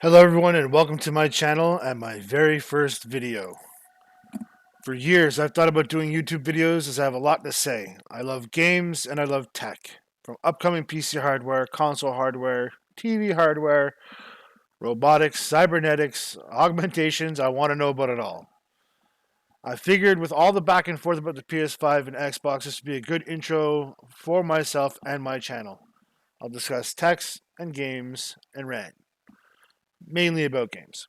Hello everyone and welcome to my channel and my very first video. For years I've thought about doing YouTube videos as I have a lot to say. I love games and I love tech. From upcoming PC hardware, console hardware, TV hardware, robotics, cybernetics, augmentations, I want to know about it all. I figured with all the back and forth about the PS5 and Xbox, this would be a good intro for myself and my channel. I'll discuss techs and games and rant, mainly about games.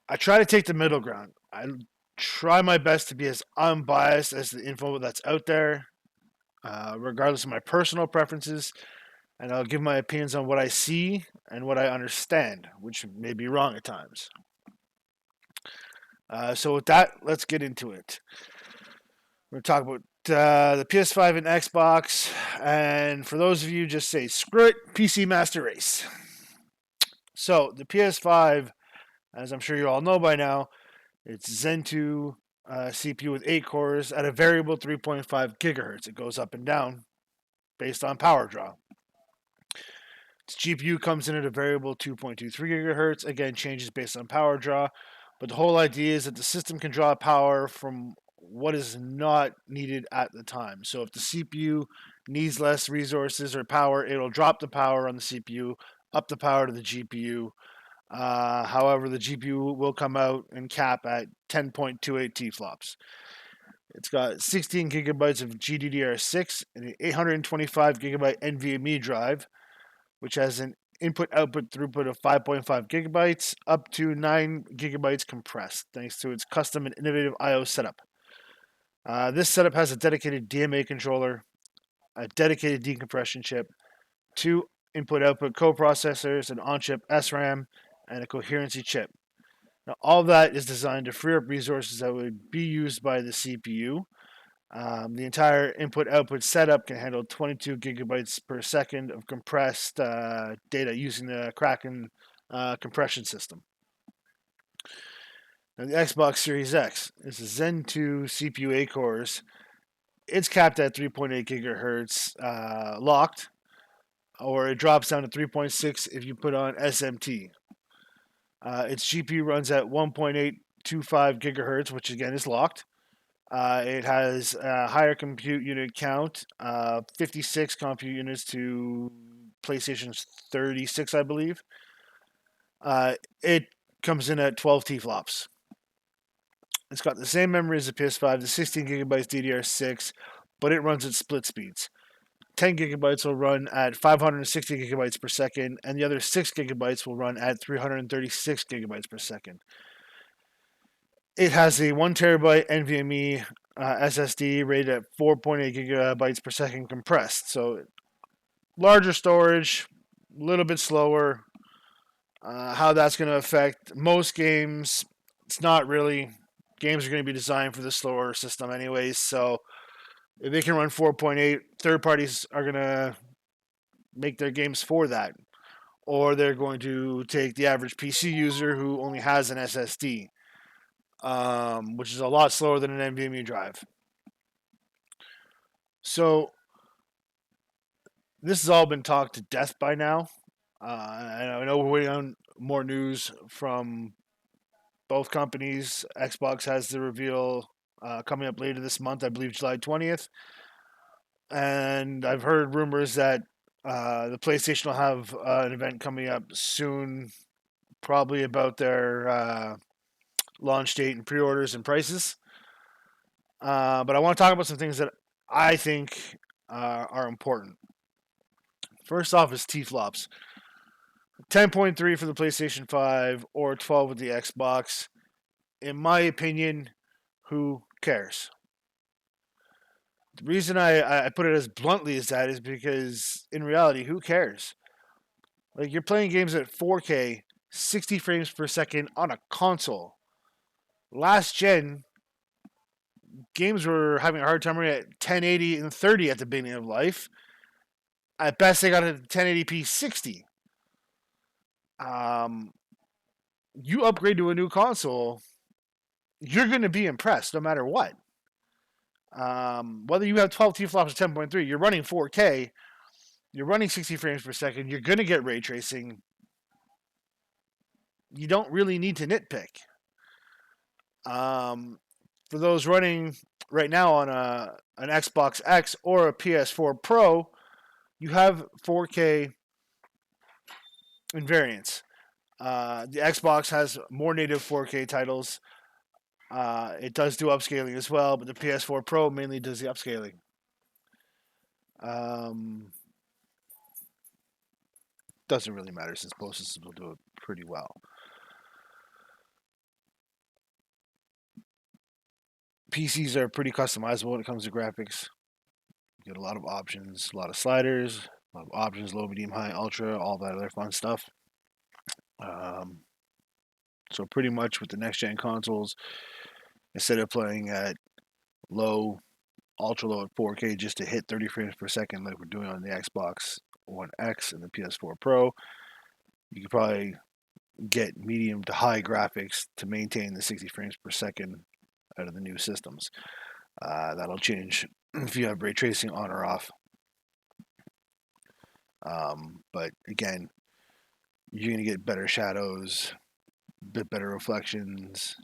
I try to take the middle ground. I try my best to be as unbiased as the info that's out there, regardless of my personal preferences, and I'll give my opinions on what I see and what I understand, which may be wrong at times. So, with that, let's get into it. We're going to talk about the PS5 and Xbox, and for those of you, just say screw it, PC Master Race. So, the PS5, as I'm sure you all know by now, it's Zen 2 CPU with 8 cores at a variable 3.5 gigahertz. It goes up and down based on power draw. Its GPU comes in at a variable 2.23 gigahertz. Again, changes based on power draw. But the whole idea is that the system can draw power from what is not needed at the time. So if the CPU needs less resources or power, it'll drop the power on the CPU, up the power to the GPU. However, the GPU will come out and cap at 10.28 T-flops. It's got 16 gigabytes of GDDR6 and an 825 gigabyte NVMe drive, which has an input-output throughput of 5.5 gigabytes, up to 9 gigabytes compressed, thanks to its custom and innovative I/O setup. This setup has a dedicated DMA controller, a dedicated decompression chip, two input-output coprocessors, an on-chip SRAM, and a coherency chip. Now, all that is designed to free up resources that would be used by the CPU. The entire input-output setup can handle 22 gigabytes per second of compressed data using the Kraken compression system. Now, the Xbox Series X is a Zen 2 CPU 8 cores. It's capped at 3.8 gigahertz locked, or it drops down to 3.6 if you put on SMT. Its GPU runs at 1.825 gigahertz, which again is locked. It has a higher compute unit count, 56 compute units to PlayStation's 36, I believe. It comes in at 12 T-flops. It's got the same memory as the PS5, the 16 gigabytes DDR6, but it runs at split speeds. 10 gigabytes will run at 560 gigabytes per second, and the other 6 gigabytes will run at 336 gigabytes per second. It has a 1 terabyte NVMe SSD rated at 4.8 gigabytes per second compressed. So larger storage, a little bit slower. How that's going to affect most games, it's not really. Games are going to be designed for the slower system anyways. So if they can run 4.8, third parties are going to make their games for that. Or they're going to take the average PC user who only has an SSD, which is a lot slower than an NVMe drive. So this has all been talked to death by now. I know we're waiting on more news from both companies. Xbox has the reveal coming up later this month, I believe July 20th. And I've heard rumors that the PlayStation will have an event coming up soon, probably about their launch date and pre-orders and prices. But I want to talk about some things that I think are important. First off is T-flops. 10.3 for the PlayStation 5 or 12 with the Xbox. In my opinion, who cares? The reason I put it as bluntly as that is because in reality, who cares? Like, you're playing games at 4K, 60 frames per second on a console. Last gen, games were having a hard time running at 1080 and 30 at the beginning of life. At best, they got it at 1080p 60. Um, you upgrade to a new console, you're going to be impressed no matter what. Whether you have 12 T flops or 10.3, you're running 4K. you're running 60 frames per second, you're going to get ray tracing. You don't really need to nitpick. Um, for those running right now on an Xbox X or a PS4 Pro, you have 4K invariants. The Xbox has more native 4K titles. It does do upscaling as well, but the PS4 Pro mainly does the upscaling. Doesn't really matter since both systems will do it pretty well. PCs are pretty customizable when it comes to graphics. You get a lot of options, a lot of sliders, a lot of options, low, medium, high, ultra, all that other fun stuff. Um, so pretty much with the next gen consoles, instead of playing at low, ultra low at 4K just to hit 30 frames per second like we're doing on the Xbox One X and the PS4 Pro, you could probably get medium to high graphics to maintain the 60 frames per second out of the new systems. That'll change if you have ray tracing on or off. But again, you're going to get better shadows, a bit better reflections,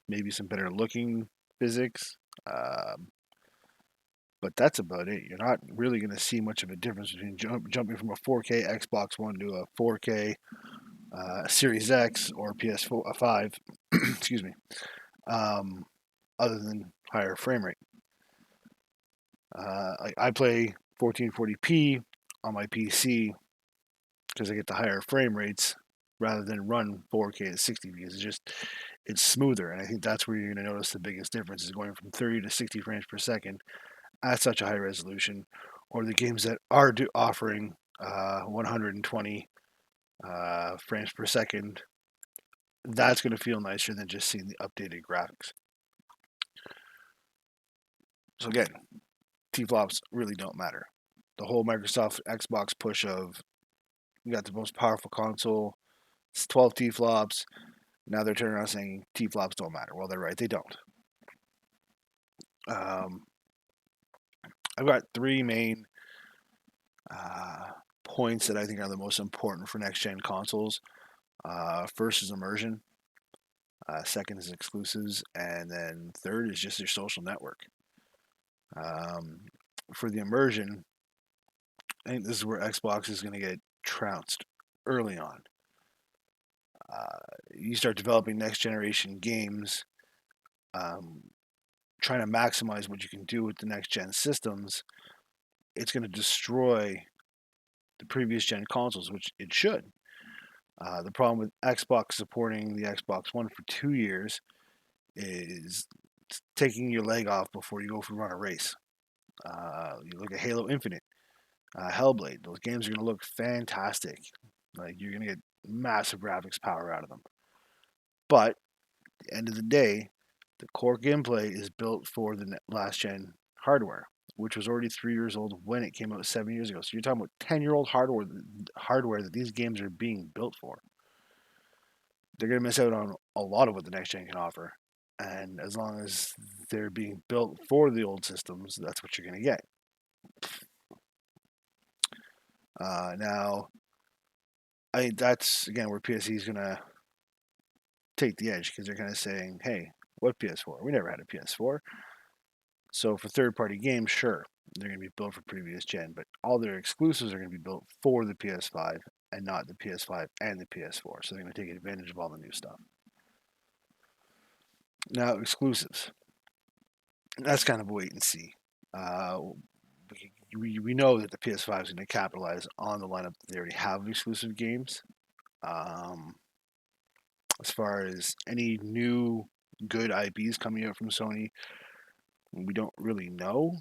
maybe some better looking physics. But that's about it. You're not really going to see much of a difference between jumping from a 4K Xbox One to a 4K Series X or PS5. Excuse me. Other than higher frame rate. I play 1440p on my PC because I get the higher frame rates rather than run 4K at 60 because it's smoother, and I think that's where you're going to notice the biggest difference is going from 30 to 60 frames per second at such a high resolution, or the games that are offering 120 frames per second. That's going to feel nicer than just seeing the updated graphics. So again, T-flops really don't matter. The whole Microsoft Xbox push of you got the most powerful console, it's 12 T-flops. Now they're turning around saying T-flops don't matter. Well, they're right, they don't. I've got three main points that I think are the most important for next-gen consoles. First is immersion. Second is exclusives, and then third is just your social network. For the immersion, I think this is where Xbox is going to get trounced early on. You start developing next generation games, trying to maximize what you can do with the next gen systems. It's going to destroy the previous gen consoles, which it should. The problem with Xbox supporting the Xbox One for 2 years is taking your leg off before you go for run a race. You look at Halo Infinite, Hellblade. Those games are going to look fantastic. Like you're going to get massive graphics power out of them. But at the end of the day, the core gameplay is built for the last gen hardware, which was already 3 years old when it came out 7 years ago. So you're talking about 10-year-old hardware that these games are being built for. They're going to miss out on a lot of what the next gen can offer. And as long as they're being built for the old systems, that's what you're going to get. Now, I think that's again where PSE is going to take the edge because they're kind of saying, "Hey, what PS4? We never had a PS4." So for third-party games, sure, they're going to be built for previous gen, but all their exclusives are going to be built for the PS5 and not the PS5 and the PS4. So they're going to take advantage of all the new stuff. Now, exclusives. That's kind of a wait and see. We know that the PS5 is going to capitalize on the lineup that they already have of exclusive games. As far as any new good IPs coming out from Sony, we don't really know.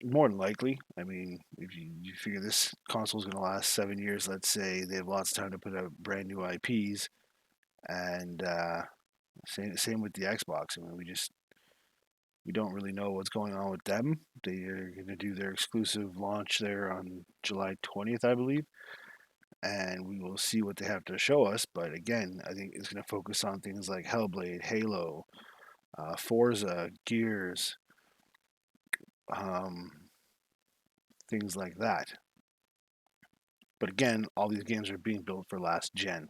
More than likely, I mean, if you figure this console is going to last 7 years, let's say they have lots of time to put out brand new IPs, and same with the Xbox. I mean, we don't really know what's going on with them. They are going to do their exclusive launch there on July 20th, I believe, and we will see what they have to show us. But again, I think it's going to focus on things like Hellblade, Halo, Forza, Gears. things like that. But again, all these games are being built for last gen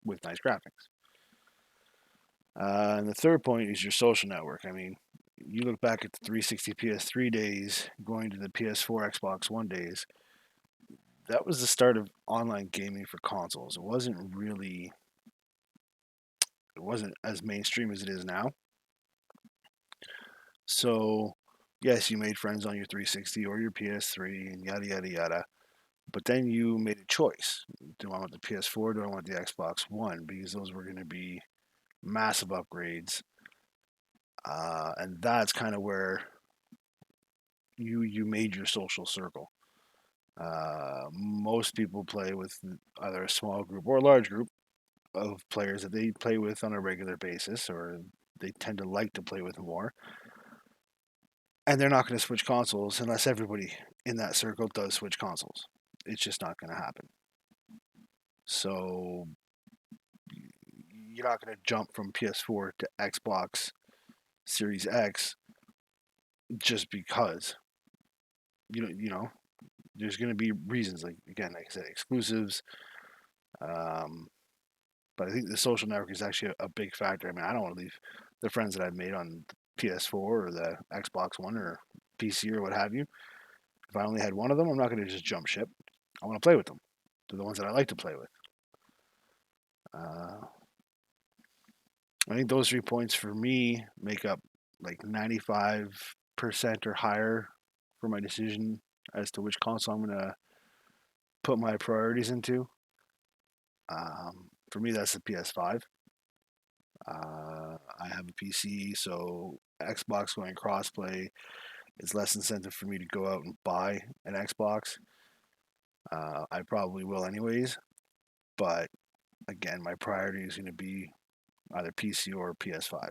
with nice graphics. And the third point is your social network. I mean, you look back at the 360 PS3 days, going to the PS4 Xbox One days, that was the start of online gaming for consoles. It wasn't as mainstream as it is now. So, yes, you made friends on your 360 or your PS3 and yada yada yada. But then you made a choice. Do I want the PS4? Do I want the Xbox One? Because those were going to be massive upgrades, and that's kind of where you made your social circle. Most people play with either a small group or a large group of players that they play with on a regular basis, or they tend to like to play with more. And they're not going to switch consoles unless everybody in that circle does switch consoles. It's just not going to happen. So you're not going to jump from PS4 to Xbox Series X just because you know there's going to be reasons, like again, like I said, exclusives. Um, but I think the social network is actually a big factor. I mean, I don't want to leave the friends that I've made on the PS4 or the Xbox One or PC or what have you. If I only had one of them, I'm not going to just jump ship. I want to play with them. They're the ones that I like to play with. Uh, I think those 3 points for me make up like 95% or higher for my decision as to which console I'm going to put my priorities into. For me, that's the PS5. I have a PC, so Xbox going crossplay is less incentive for me to go out and buy an Xbox. I probably will anyways, but again, my priority is going to be either PC or PS5.